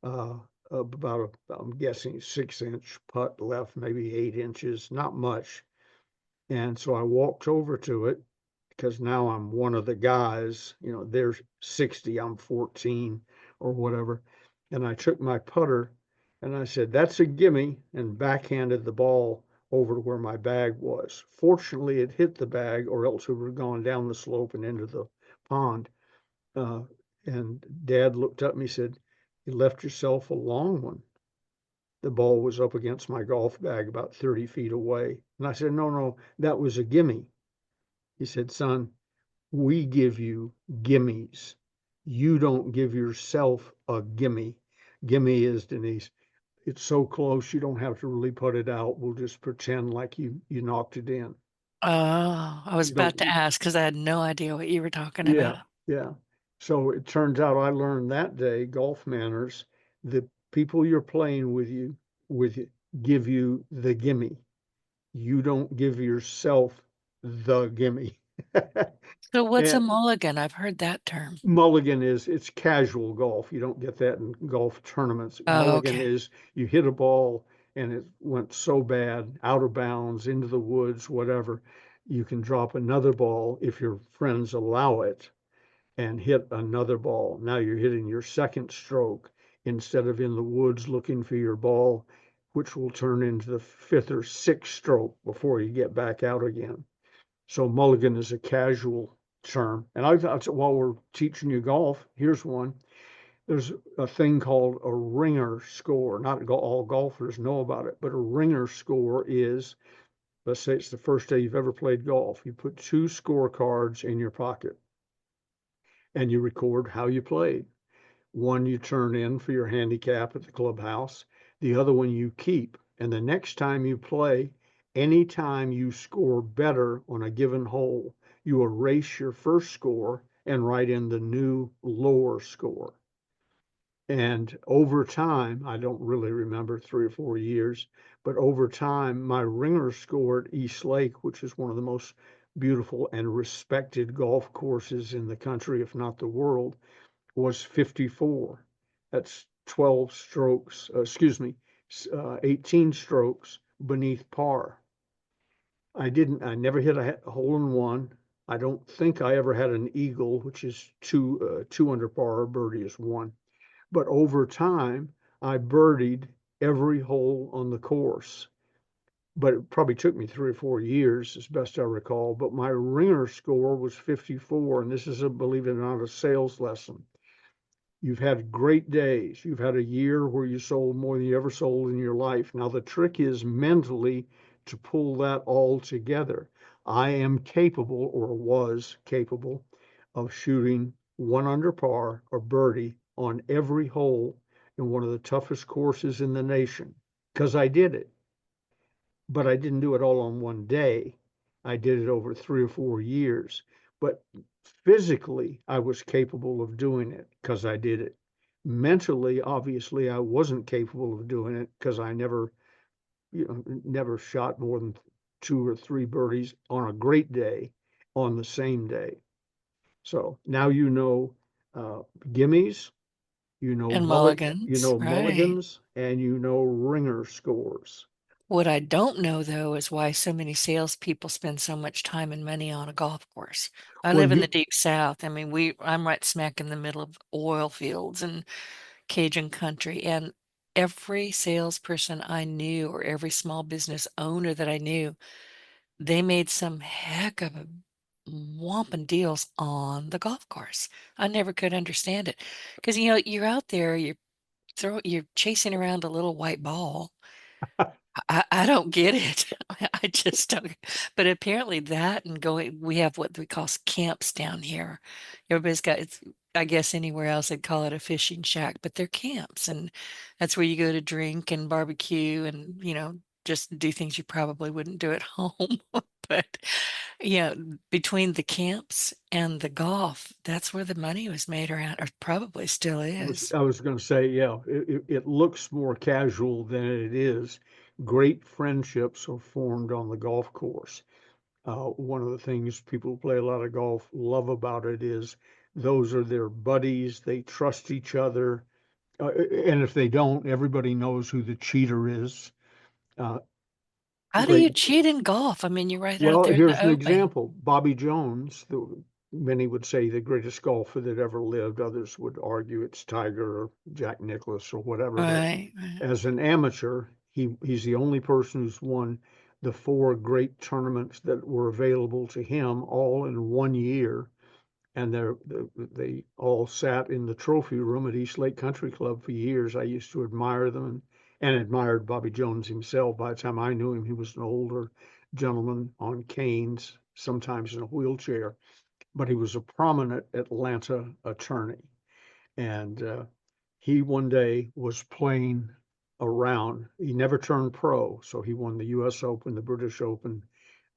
uh, about I'm guessing 6 inch putt left, maybe 8 inches, not much. And so I walked over to it because now I'm one of the guys, they're 60, I'm 14 or whatever. And I took my putter and I said, "That's a gimme," and backhanded the ball over to where my bag was. Fortunately, it hit the bag, or else it would have gone down the slope and into the pond. Uh, and Dad looked up at me and said, "You left yourself a long one." The ball was up against my golf bag about 30 feet away. And I said, "No, no, that was a gimme." He said, "Son, we give you gimmies. You don't give yourself a gimme." Gimme is, Denise, it's so close you don't have to really put it out. We'll just pretend like you knocked it in. Oh, I was You don't, about to ask because I had no idea what you were talking yeah, about. yeah. So it turns out I learned that day golf manners. The people you're playing with give you the gimme. You don't give yourself the gimme. So what's a And mulligan? I've heard that term. mulligan is it's casual golf. You don't get that in golf tournaments. Oh, Mulligan okay. is you hit a ball and it went so bad, out of bounds, into the woods, whatever. You can drop another ball if your friends allow it and hit another ball. Now you're hitting your second stroke instead of in the woods looking for your ball, which will turn into the fifth or sixth stroke before you get back out again. So mulligan is a casual term. And I thought, while we're teaching you golf, here's one. There's a thing called a ringer score. Not all golfers know about it, but a ringer score is, let's say it's the first day you've ever played golf. You put two scorecards in your pocket and you record how you played. One you turn in for your handicap at the clubhouse, the other one you keep. And the next time you play, anytime you score better on a given hole, you erase your first score and write in the new lower score. And over time, I don't really remember 3 or 4 years, but over time, my ringer score at East Lake, which is one of the most beautiful and respected golf courses in the country, if not the world, was 54. That's 12 strokes, excuse me, 18 strokes beneath par. I never hit a hole in one. I don't think I ever had an eagle, which is two under par, or birdie is one. But over time, I birdied every hole on the course. But it probably took me 3 or 4 years, as best I recall. But my ringer score was 54, and this is a, believe it or not, a sales lesson. You've had great days. You've had a year where you sold more than you ever sold in your life. Now, the trick is mentally to pull that all together. I am capable, or was capable, of shooting one under par or birdie on every hole in one of the toughest courses in the nation because I did it. But I didn't do it all on one day. I did it over 3 or 4 years, but physically I was capable of doing it because I did it. Mentally, obviously, I wasn't capable of doing it because I never, never shot more than 2 or 3 birdies on a great day on the same day. So now uh, gimmies, And mulligans, right. mulligans, and ringer scores. What I don't know though is why so many salespeople spend so much time and money on a golf course. I Well, live in the you deep south. I mean, I'm right smack in the middle of oil fields and Cajun country, and every salesperson I knew or every small business owner that I knew, they made some heck of a whomping deals on the golf course. I never could understand it because you're out there, you're chasing around a little white ball. I don't get it. I just don't. But apparently that and going, we have what we call camps down here. Everybody's got, it's, I guess anywhere else they'd call it a fishing shack, but they're camps. And that's where you go to drink and barbecue and, just do things you probably wouldn't do at home. But, between the camps and the golf, that's where the money was made around, or probably still is. I was going to say, yeah, it looks more casual than it is. Great friendships are formed on the golf course. One of the things people who play a lot of golf love about it is those are their buddies. They trust each other. And if they don't, everybody knows who the cheater is. Uh, How do great. you cheat in golf? I mean, you're right out Well, there in here's the an open. example. Bobby Jones, many would say the greatest golfer that ever lived. Others would argue it's Tiger or Jack Nicklaus or whatever. But Right, right. as an amateur, he's the only person who's won the four great tournaments that were available to him all in one year. And they all sat in the trophy room at East Lake Country Club for years. I used to admire them and admired Bobby Jones himself. By the time I knew him, he was an older gentleman on canes, sometimes in a wheelchair, but he was a prominent Atlanta attorney. And he one day was playing around. He never turned pro, so he won the U.S. Open, the British Open,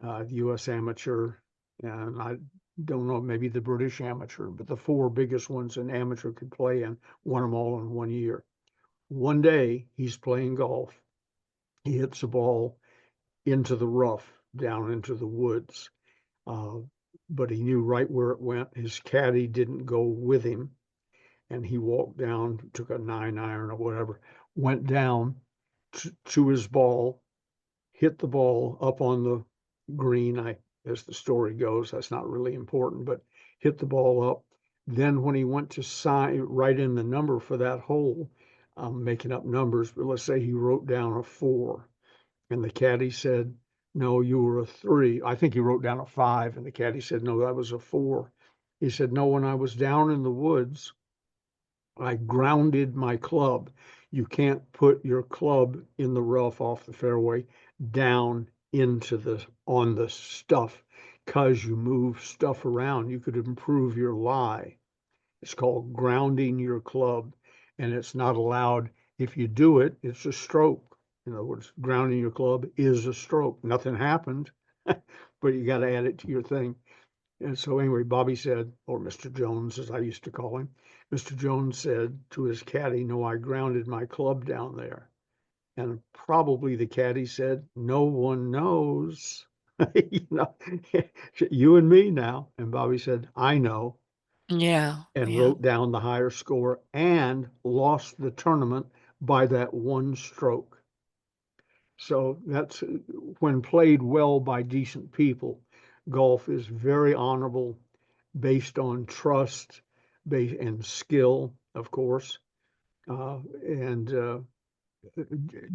the U.S. Amateur, and I don't know, maybe the British Amateur, but the four biggest ones an amateur could play in, won them all in one year. One day he's playing golf. He hits a ball into the rough, down into the woods, uh, but he knew right where it went. His caddy didn't go with him, and he walked down, took a 9 iron or whatever, went down to his ball, hit the ball up on the green. As the story goes, that's not really important, but hit the ball up. Then when he went to write in the number for that hole, I'm making up numbers, but let's say he wrote down a 4, and the caddy said, "No, you were a 3." I think he wrote down a 5, and the caddy said, "No, that was a 4." He said, "No, when I was down in the woods, I grounded my club. You can't put your club in the rough off the fairway down into on the stuff because you move stuff around. You could improve your lie. It's called grounding your club, and it's not allowed. If you do it, it's a stroke. In other words, grounding your club is a stroke. Nothing happened, but you got to add it to your thing." And so anyway, Bobby said, or Mr. Jones, as I used to call him, Mr. Jones said to his caddy, "No, I grounded my club down there." And probably the caddy said, "No one knows." you know, you and me now. And Bobby said, "I know," Yeah, and yeah. wrote down the higher score and lost the tournament by that one stroke. So that's when played well by decent people. Golf is very honorable, based on trust, and skill, of course, and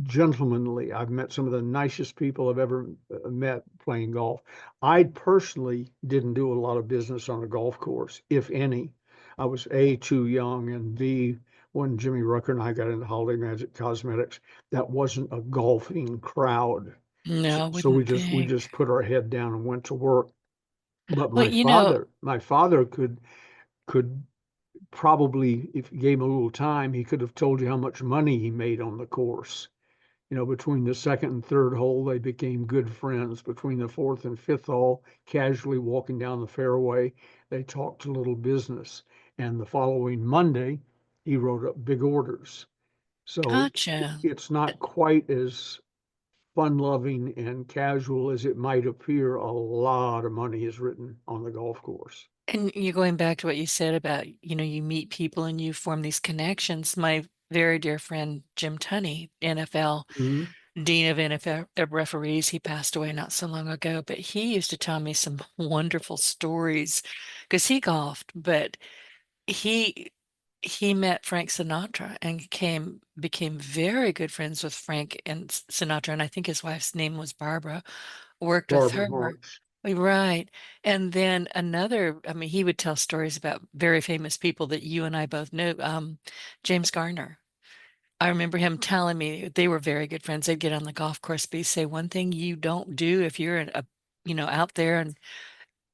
gentlemanly. I've met some of the nicest people I've ever met playing golf. I personally didn't do a lot of business on a golf course, if any. I was A, too young, and B, when Jimmy Rucker and I got into Holiday Magic Cosmetics, that wasn't a golfing crowd. No, I So we wouldn't just think. put our head down and went to work. But Well, my father could probably, if you gave him a little time, he could have told you how much money he made on the course. Between the second and third hole, they became good friends. Between the fourth and fifth hole, casually walking down the fairway, they talked a little business. And the following Monday, he wrote up big orders. So Gotcha. it's not quite as fun loving and casual as it might appear. A lot of money is written on the golf course. And you're going back to what you said about, you meet people and you form these connections. My very dear friend Jim Tunney, NFL Mhm. Dean of NFL referees, he passed away not so long ago, but he used to tell me some wonderful stories because he golfed, but he he met Frank Sinatra and became very good friends with Frank and Sinatra, and I think his wife's name was Barbara, worked with Barbara her. March. Right. And then another, I mean, he would tell stories about very famous people that you and I both knew. James Garner. I remember him telling me they were very good friends. They'd get on the golf course, but he'd say one thing you don't do if you're out there and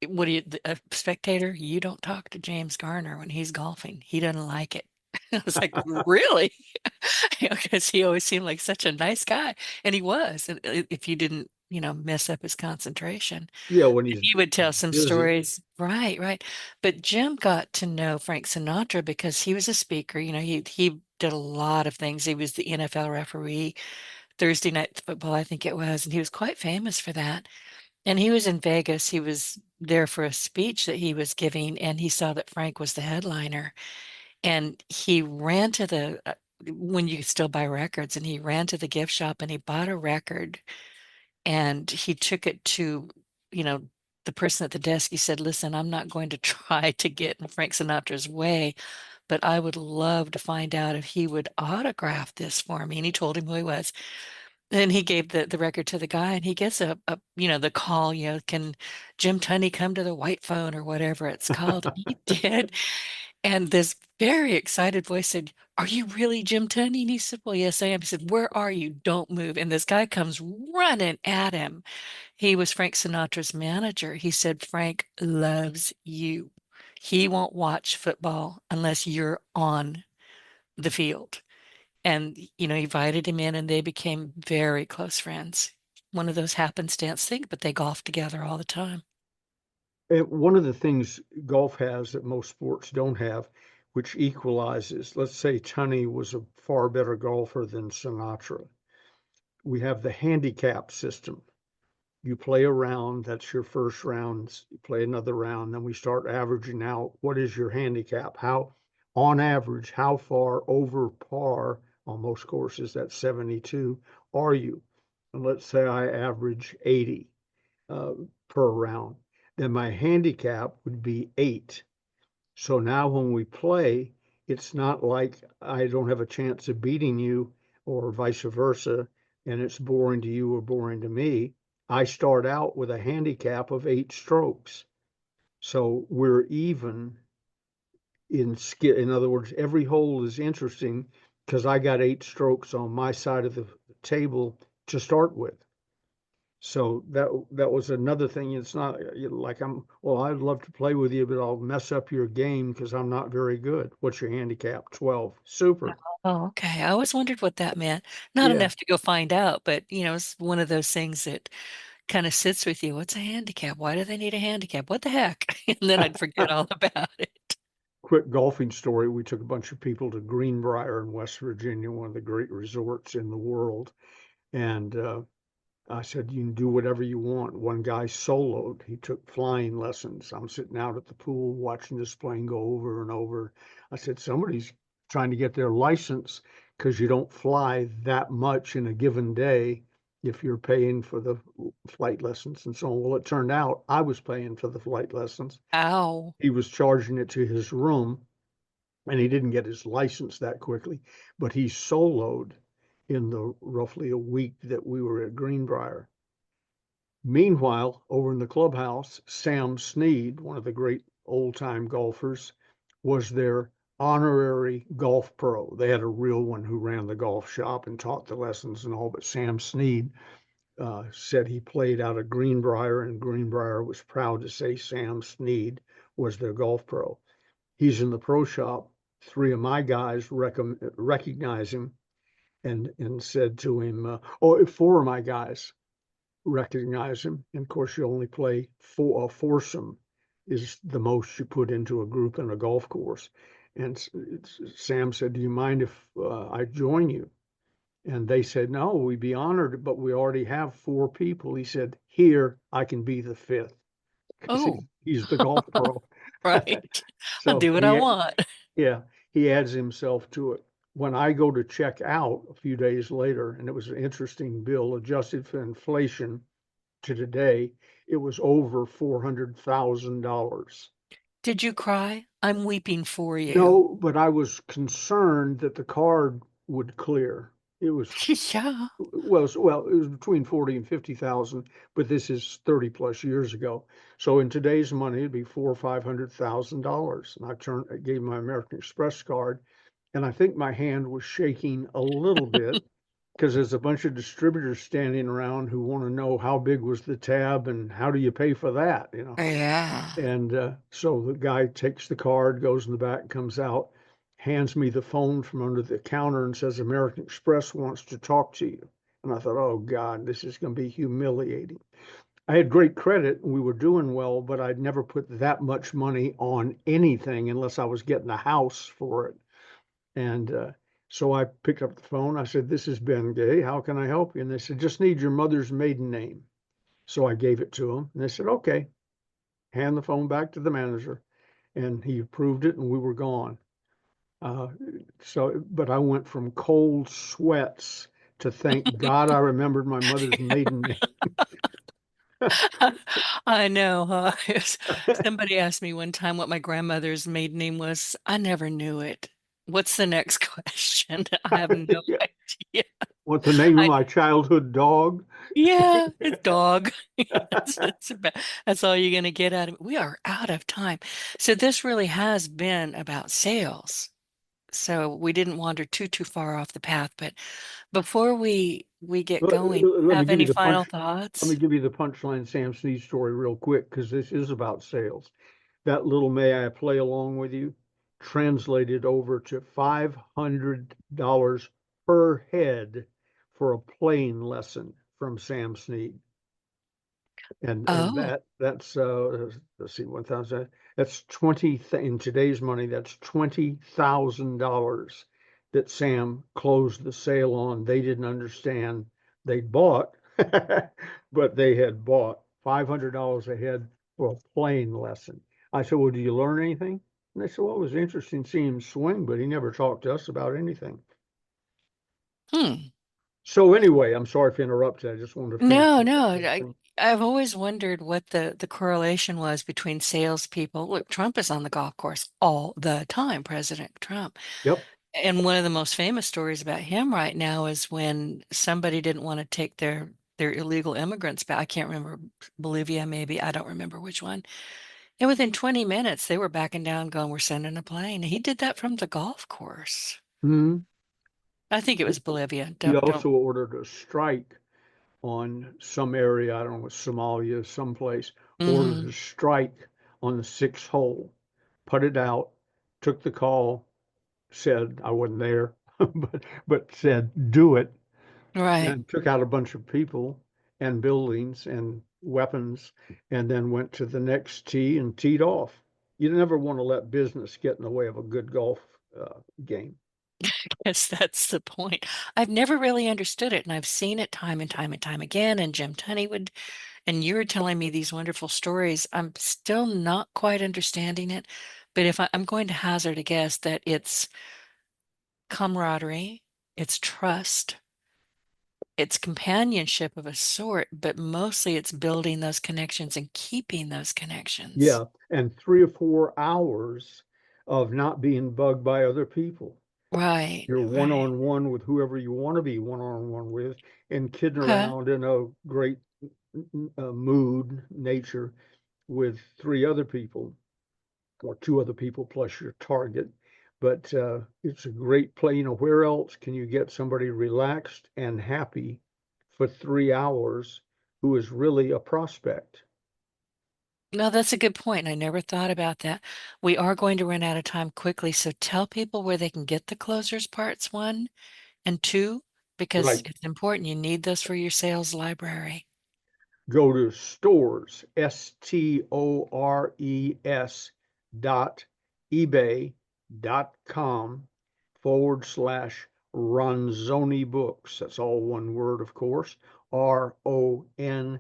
what do you, a spectator, you don't talk to James Garner when he's golfing. He doesn't like it. I was like, really? Because he always seemed like such a nice guy, and he was. And if you didn't, mess up his concentration, Yeah, when he's he would tell some busy. stories. Right, right. But Jim got to know Frank Sinatra because he was a speaker. He did a lot of things. He was the NFL referee, Thursday night football, I think it was, and he was quite famous for that. And he was in Vegas. He was there for a speech that he was giving, and he saw that Frank was the headliner. And he ran to when you could still buy records, and he ran to the gift shop and he bought a record and he took it to, you know, the person at the desk. He said, "Listen, I'm not going to try to get in Frank Sinatra's way, but I would love to find out if he would autograph this for me." And he told him who he was. And he gave the record to the guy, and he gets the call, can Jim Tunney come to the white phone or whatever it's called? And he did. And this very excited voice said, "Are you really Jim Tunney?" And he said, "Well, yes, I am." He said, "Where are you? Don't move." And this guy comes running at him. He was Frank Sinatra's manager. He said, "Frank loves you. He won't watch football unless you're on the field." And, he invited him in and they became very close friends. One of those happenstance things, but they golfed together all the time. And one of the things golf has that most sports don't have, which equalizes, let's say Tunney was a far better golfer than Sinatra. We have the handicap system. You play a round, that's your first round, you play another round, then we start averaging out what is your handicap? On average, how far over par on most courses, that's 72, are you? And let's say I average 80 uh, per round, then my handicap would be 8. So now when we play, it's not like I don't have a chance of beating you or vice versa, and it's boring to you or boring to me. I start out with a handicap of 8 strokes. So we're even in skill. In other words, every hole is interesting because I got 8 strokes on my side of the table to start with. So that was another thing. It's not like well, I'd love to play with you, but I'll mess up your game because I'm not very good. What's your handicap? 12. Super. Oh, okay. I always wondered what that meant. Not Yeah. enough to go find out, but it's one of those things that kind of sits with you. What's a handicap? Why do they need a handicap? What the heck? And then I'd forget all about it. Quick golfing story. We took a bunch of people to Greenbrier in West Virginia, one of the great resorts in the world. And I said, you can do whatever you want. One guy soloed. He took flying lessons. I'm sitting out at the pool watching this plane go over and over. I said, somebody's trying to get their license because you don't fly that much in a given day if you're paying for the flight lessons and so on. Well, it turned out I was paying for the flight lessons. Ow. He was charging it to his room and he didn't get his license that quickly, but he soloed in the roughly a week that we were at Greenbrier. Meanwhile, over in the clubhouse, Sam Snead, one of the great old time golfers, was their honorary golf pro. They had a real one who ran the golf shop and taught the lessons and all, but Sam Snead said he played out of Greenbrier, and Greenbrier was proud to say Sam Snead was their golf pro. He's in the pro shop. Three of my guys recognize him and said to him, "Oh, four of my guys recognize him." And of course, you only play four. A foursome is the most you put into a group in a golf course. And Sam said, "Do you mind if I join you?" And they said, "No, we'd be honored, but we already have four people." He said, "Here, I can be the fifth," because Oh, he's the golf pro. right. I'll So do what I want. yeah, he adds himself to it. When I go to check out a few days later, and it was an interesting bill adjusted for inflation to today, it was over $400,000. Did you cry? I'm weeping for you. No, but I was concerned that the card would clear. It was Yeah. it was between 40 and 50,000, but this is 30 plus years ago. So in today's money, it'd be four or $500,000. And I gave my American Express card, and I think my hand was shaking a little bit because there's a bunch of distributors standing around who want to know how big was the tab and how do you pay for that, you know. Yeah. And so the guy takes the card, goes in the back, comes out, hands me the phone from under the counter and says, "American Express wants to talk to you." And I thought, oh God, this is going to be humiliating. I had great credit and we were doing well, but I'd never put that much money on anything unless I was getting a house for it. And so I picked up the phone. I said, "This is Ben Gay. How can I help you?" And they said, "Just need your mother's maiden name." So I gave it to them and they said, "Okay." Hand the phone back to the manager, and he approved it, and we were gone. Uh, but I went from cold sweats to thank God I remembered my mother's maiden name. I know, huh? Somebody asked me one time what my grandmother's maiden name was. I never knew it. What's the next question? I have no Yeah. idea. What's the name of I my childhood dog? Yeah, it's dog. That's all you're gonna get out of it. We are out of time. So this really has been about sales. So we didn't wander too far off the path, but before we get Let, going, let me have give you any the punch. final Let me thoughts? give you the punchline Sam Snead story real quick because this is about sales. That little "May I play along with you" translated over to $500 per head for a playing lesson from Sam Snead. And Oh, that's let's see, 1,000, that's 20 in today's money, that's $20,000 that Sam closed the sale on. They didn't understand they'd bought, but they had bought $500 a head for a playing lesson. I said, "Well, do you learn anything?" And they said, "Well, it was interesting seeing him swing, but he never talked to us about anything." hmm. So anyway, I'm sorry for interrupting. I just wanted to finish No, with that no. little thing. I've always wondered what the correlation was between salespeople. Look, Trump is on the golf course all the time, President Trump. Yep. And one of the most famous stories about him right now is when somebody didn't want to take their illegal immigrants back. I can't remember, Bolivia, maybe. I don't remember which one. And within 20 minutes, they were backing down, going, "We're sending a plane." He did that from the golf course. Mhm. I think it was Bolivia. He Don't. also ordered a strike on some area, I don't know, Somalia, someplace, ordered a Hmm. strike on the sixth hole, put it out, took the call, said I wasn't there, but said do it, Right. and took out a bunch of people and buildings and weapons, and then went to the next tee and teed off. You never want to let business get in the way of a good golf game. Yes, that's the point. I've never really understood it, and I've seen it time and time and time again. And Jim Tunney would, and you were telling me these wonderful stories. I'm still not quite understanding it, but if I'm going to hazard a guess that it's camaraderie, it's trust, it's companionship of a sort, but mostly it's building those connections and keeping those connections. Yeah, and 3 or 4 hours of not being bugged by other people. Right, You're one right. on one with whoever you want to be one on one with, and kidding Okay. around in a great mood, nature with three other people or two other people plus your target. But it's a great play. You know, where else can you get somebody relaxed and happy for 3 hours who is really a prospect? No, that's a good point, and I never thought about that. We are going to run out of time quickly, so tell people where they can get the closers parts one and two. because Right. it's important. You need those for your sales library. Go to stores, stores dot ebay.com/Ronzoni books. That's all one word, of course. RONZONE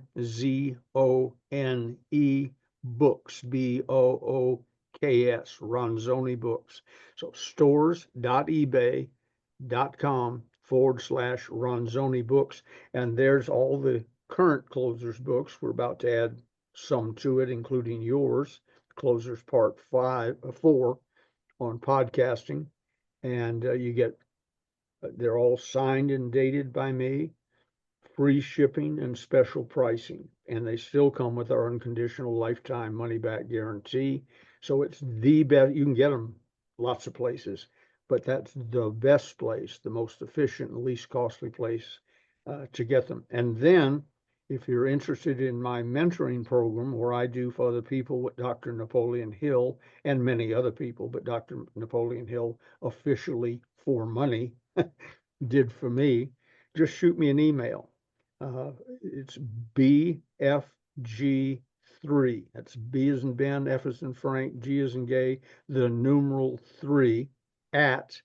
books, BOOKS, Ronzoni books. So stores.ebay.com/Ronzoni books. And there's all the current closers books. We're about to add some to it, including yours, Closers Part 4 on podcasting. And you get, they're all signed and dated by me, free shipping and special pricing. And they still come with our unconditional lifetime money back guarantee. So it's the best. You can get them lots of places, but that's the best place, the most efficient and least costly place to get them. And then if you're interested in my mentoring program, where I do for other people what Dr. Napoleon Hill and many other people, but Dr. Napoleon Hill officially for money did for me, just shoot me an email. It's BFG3. That's B as in Ben, F as in Frank, G as in gay, the numeral 3 at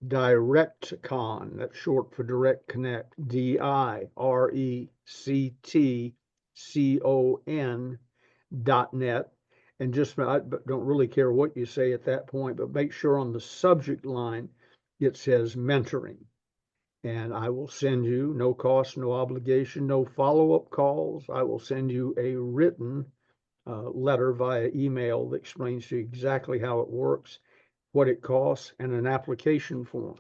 DirectCon. That's short for Direct Connect. DirectCon.net. And just I don't really care what you say at that point, but make sure on the subject line it says mentoring, and I will send you, no cost, no obligation, no follow-up calls. I will send you a written letter via email that explains to you exactly how it works, what it costs, and an application form.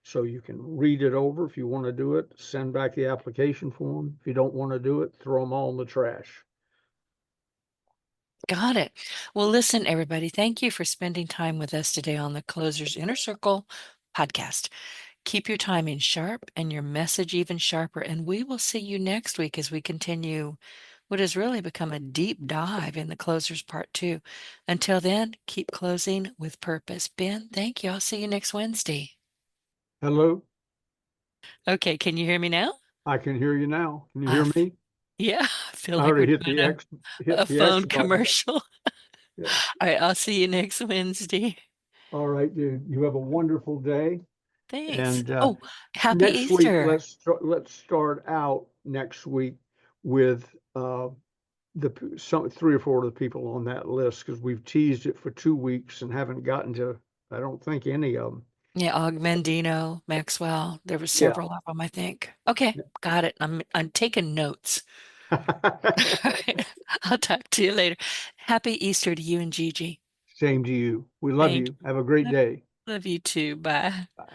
So you can read it over. If you want to do it, send back the application form. If you don't want to do it, throw them all in the trash. Got it. Well, listen, everybody, thank you for spending time with us today on the Closers Inner Circle podcast. Keep your timing sharp and your message even sharper. And we will see you next week as we continue what has really become a deep dive in the closers part 2. Until then, keep closing with purpose. Ben, thank you. I'll see you next Wednesday. Hello, Okay, can you hear me now? I can hear you now. Can you I hear f- me? yeah, I feel I like already we're hit doing the X, a hit the X phone button. commercial. Yeah. All right, I'll see you next Wednesday. All right, dude. You have a wonderful day. Thanks. And Oh, happy next week, Easter. let's start out next week with some 3 or 4 of the people on that list, because we've teased it for 2 weeks and haven't gotten to, I don't think, any of them. Yeah, Augmendino, Maxwell. There were Yeah. several of them, I think. Okay, got it. I'm taking notes. All right. I'll talk to you later. Happy Easter to you and Gigi. Same to you. We love Thank you. Have a great you. day. Love you too. Bye. Bye.